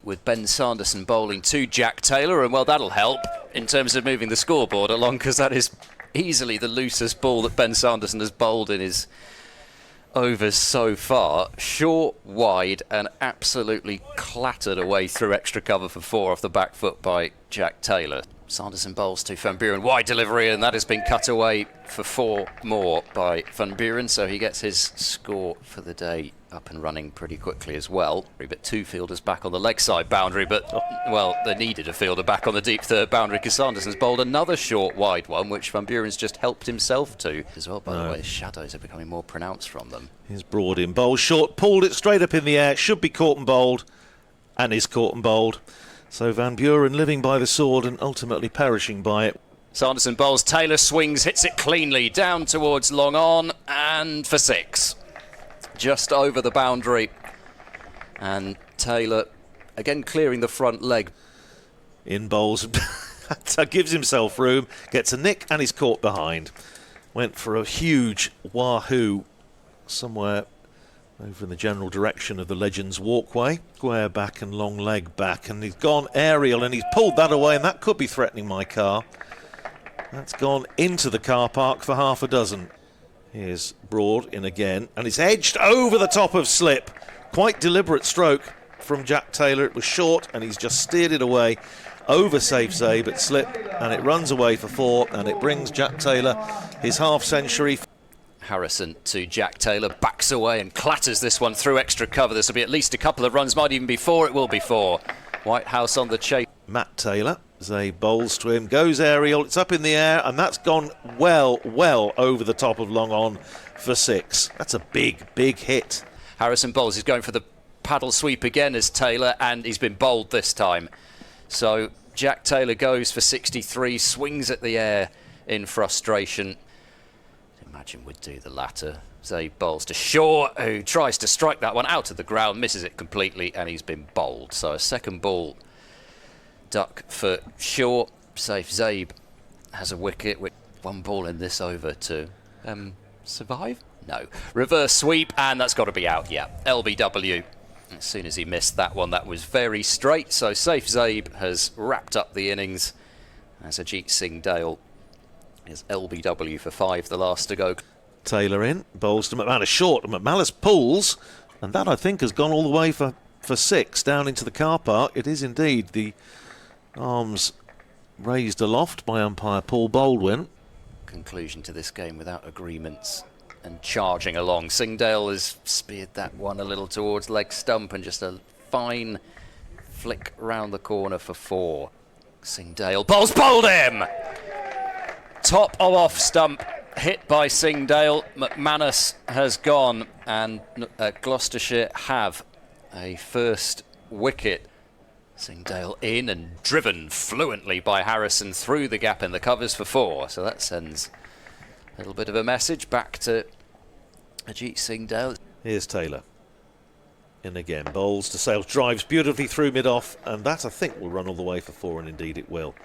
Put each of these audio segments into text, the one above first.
with Ben Sanderson bowling to Jack Taylor, and well, that'll help in terms of moving the scoreboard along, because that is easily the loosest ball that Ben Sanderson has bowled in his overs so far. Short, wide, and absolutely clattered away through extra cover for 4 off the back foot by Jack Taylor. Sanderson bowls to Van Buren, wide delivery, and that has been cut away for 4 more by Van Buren, so he gets his score for the day up and running pretty quickly as well. But 2 fielders back on the leg side boundary, but well, they needed a fielder back on the deep third boundary because Sanderson's bowled another short wide one, which Van Buren's just helped himself to as well. By the way, the shadows are becoming more pronounced from them. He's broad in bowl, short, pulled it straight up in the air, should be caught and bowled, and is caught and bowled. So Van Buren living by the sword and ultimately perishing by it. Sanderson bowls, Taylor swings, hits it cleanly down towards long on, and for 6. Just over the boundary. And Taylor again clearing the front leg. In bowls, gives himself room, gets a nick, and he's caught behind. Went for a huge wahoo somewhere over in the general direction of the Legends walkway. Square back and long leg back, and he's gone aerial, and he's pulled that away, and that could be threatening my car. That's gone into the car park for half a dozen. Here's Broad in again, and it's edged over the top of slip. Quite deliberate stroke from Jack Taylor. It was short, and he's just steered it away over safe Zabe at slip, and it runs away for 4, and it brings Jack Taylor his half century. Harrison to Jack Taylor, backs away and clatters this one through extra cover. This will be at least a couple of runs, might even be 4. It will be 4. Whitehouse on the chase. Matt Taylor, Zabe bowls to him, goes aerial, it's up in the air, and that's gone well over the top of long on for 6. That's a big hit. Harrison bowls, he's going for the paddle sweep again as Taylor, and he's been bowled this time. So Jack Taylor goes for 63, swings at the air in frustration. Imagine we'd do the latter. Zabe bowls to Shaw, who tries to strike that one out of the ground, misses it completely, and he's been bowled. So a second ball duck for Shaw. Safe Zabe has a wicket with 1 ball in this over to survive? No. Reverse sweep, and that's got to be out, yeah. LBW. As soon as he missed that one, that was very straight. So Safe Zabe has wrapped up the innings as Ajit Singh Dale is LBW for 5, the last to go. Taylor in, bowls to McManus short, and McManus pulls, and that I think has gone all the way for 6 down into the car park. It is indeed the arms raised aloft by umpire Paul Baldwin. Conclusion to this game without agreements and charging along. Singhdale has speared that one a little towards leg stump, and just a fine flick round the corner for 4. Singhdale bowls, bowled him! Top of off stump, hit by Singhdale. McManus has gone, and Gloucestershire have a first wicket. Singhdale in and driven fluently by Harrison through the gap in the covers for 4. So that sends a little bit of a message back to Ajit Singh Dale. Here's Taylor. In again, bowls to Sales, drives beautifully through mid-off, and that I think will run all the way for 4, and indeed it will.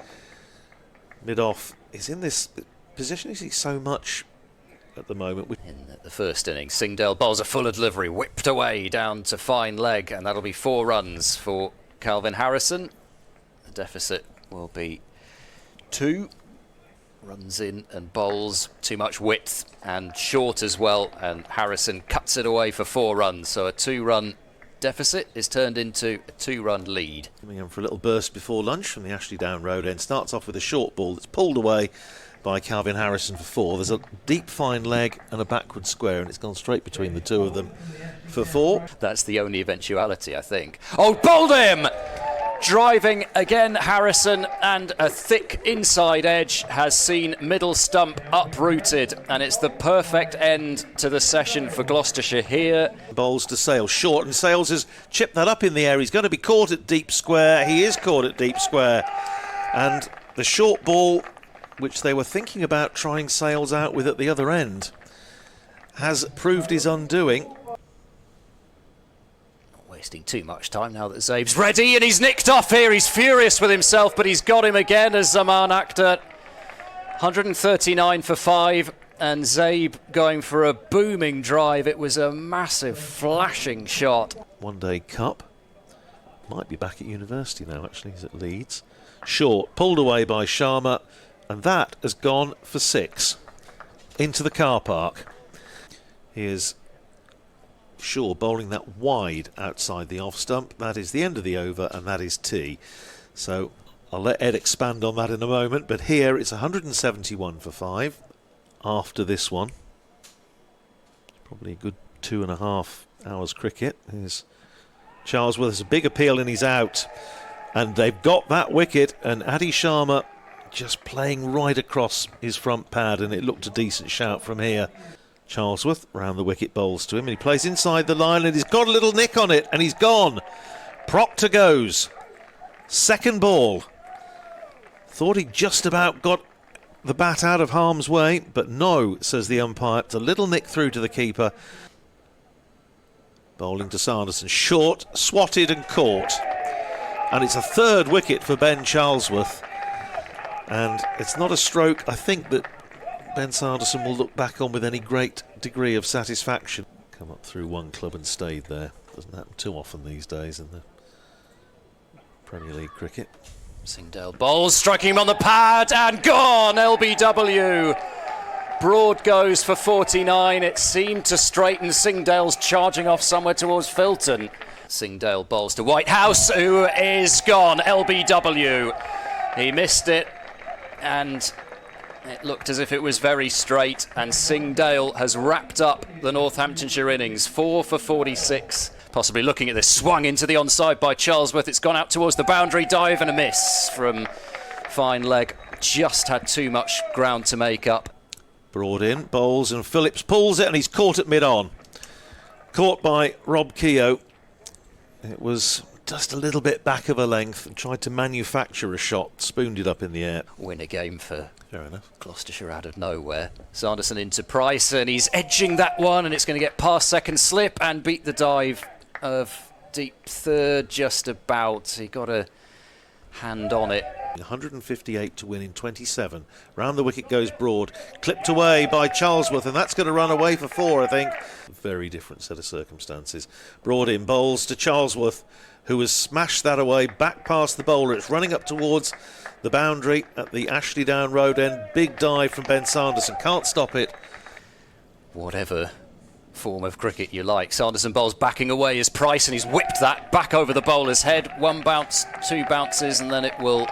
Mid-off is in this position, is he so much at the moment? In the first innings, Singhdale bowls a fuller delivery, whipped away down to fine leg, and that'll be 4 runs for Calvin Harrison. The deficit will be 2. Runs in and bowls, too much width and short as well, and Harrison cuts it away for 4 runs. So a 2-run deficit is turned into a 2-run lead. Coming in for a little burst before lunch from the Ashley Down Road end. Starts off with a short ball that's pulled away by Calvin Harrison for 4. There's a deep fine leg and a backward square, and it's gone straight between the 2 of them for 4. That's the only eventuality, I think. Oh, bowled him! Driving again, Harrison, and a thick inside edge has seen middle stump uprooted, and it's the perfect end to the session for Gloucestershire here. Bowls to Sales short, and Sales has chipped that up in the air. He's going to be caught at deep square. He is caught at deep square, and the short ball, which they were thinking about trying Sales out with at the other end, has proved his undoing. Wasting too much time now that Zabe's ready, and he's nicked off here. He's furious with himself, but he's got him again as Zaman Akhtar. 139 for 5, and Zabe going for a booming drive. It was a massive flashing shot. One Day Cup Might be back at university now, actually. He's at Leeds. Short, pulled away by Sharma, and that has gone for 6 into the car park. Here's Shaw bowling that wide outside the off stump. That is the end of the over, and that is tee. So I'll let Ed expand on that in a moment, but here it's 171 for 5 after this one. Probably a good 2.5 hours cricket. Here's Charlesworth has a big appeal and he's out. And they've got that wicket, and Adi Sharma just playing right across his front pad, and it looked a decent shout from here. Charlesworth round the wicket, bowls to him, and he plays inside the line, and he's got a little nick on it, and he's gone. Proctor goes. Second ball. Thought he just about got the bat out of harm's way, but no, says the umpire. It's a little nick through to the keeper. Bowling to Sanderson. Short, swatted and caught. And it's a third wicket for Ben Charlesworth. And it's not a stroke, I think, that Ben Sanderson will look back on with any great degree of satisfaction. Come up through one club and stayed there. Doesn't happen too often these days in the Premier League cricket. Singdale bowls, striking him on the pad, and gone! LBW. Broad goes for 49. It seemed to straighten. Singdale's charging off somewhere towards Filton. Singdale bowls to Whitehouse, who is gone. LBW. He missed it, and it looked as if it was very straight, and Singdale has wrapped up the Northamptonshire innings. 4 for 46. Possibly looking at this, swung into the onside by Charlesworth. It's gone out towards the boundary, dive and a miss from fine leg. Just had too much ground to make up. Broad in, bowls, and Phillips pulls it, and he's caught at mid-on. Caught by Rob Keogh. It was just a little bit back of a length and tried to manufacture a shot, spooned it up in the air. Win a game for Fair enough. Gloucestershire out of nowhere. Sanderson into Price, and he's edging that one, and it's going to get past second slip and beat the dive of deep third just about. He got a hand on it. 158 to win in 27. Round the wicket goes Broad. Clipped away by Charlesworth, and that's going to run away for 4, I think. Very different set of circumstances. Broad in, bowls to Charlesworth, who has smashed that away back past the bowler. It's running up towards the boundary at the Ashley Down Road end. Big dive from Ben Sanderson. Can't stop it. Whatever form of cricket you like. Sanderson bowls backing away his Price, and he's whipped that back over the bowler's head. 1 bounce, 2 bounces, and then it will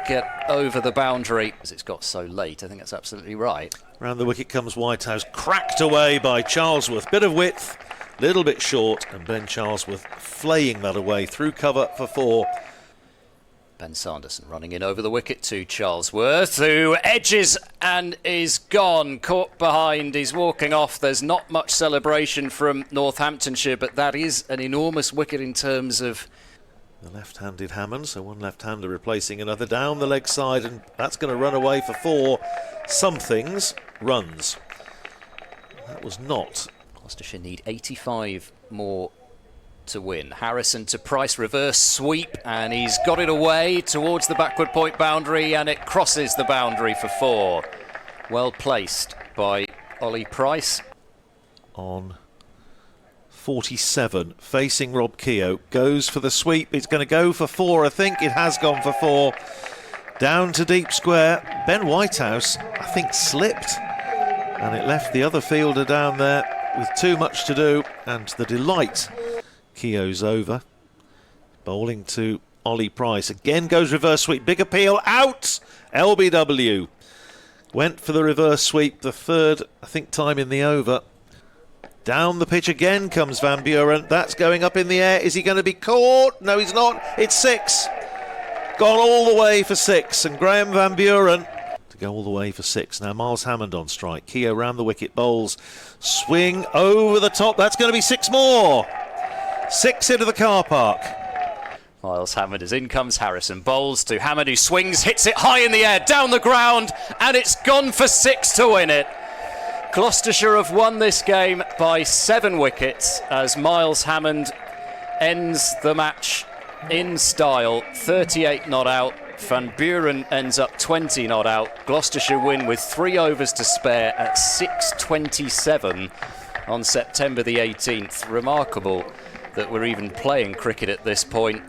get over the boundary. As it's got so late, I think that's absolutely right. Round the wicket comes Whitehouse, cracked away by Charlesworth. Bit of width, little bit short, and Ben Charlesworth flaying that away through cover for 4. Ben Sanderson running in over the wicket to Charlesworth, who edges and is gone. Caught behind, he's walking off. There's not much celebration from Northamptonshire, but that is an enormous wicket in terms of the left-handed Hammond, so one left-hander replacing another down the leg side, and that's going to run away for 4. Somethings runs. That was not. Gloucestershire need 85 more to win. Harrison to Price, reverse sweep, and he's got it away towards the backward point boundary, and it crosses the boundary for 4. Well placed by Ollie Price. On 47, facing Rob Keogh, goes for the sweep. It's going to go for 4, I think. It has gone for 4. Down to deep square. Ben Whitehouse, I think, slipped, and it left the other fielder down there with too much to do, and to the delight, Keogh's over. Bowling to Ollie Price. Again goes reverse sweep. Big appeal. Out! LBW. Went for the reverse sweep. The third, I think, time in the over. Down the pitch again comes Van Buren. That's going up in the air. Is he going to be caught? No, he's not. It's 6. Gone all the way for 6. And Graham Van Buren to go all the way for 6. Now Miles Hammond on strike. Keogh round the wicket, bowls. Swing over the top. That's going to be 6 more. 6 into the car park. Miles Hammond is in, comes Harrison. Bowls to Hammond, who swings, hits it high in the air, down the ground, and it's gone for 6 to win it. Gloucestershire have won this game by 7 wickets as Miles Hammond ends the match in style. 38 not out. Van Buren ends up 20 not out. Gloucestershire win with 3 overs to spare at 6:27 on September the 18th. Remarkable that we're even playing cricket at this point.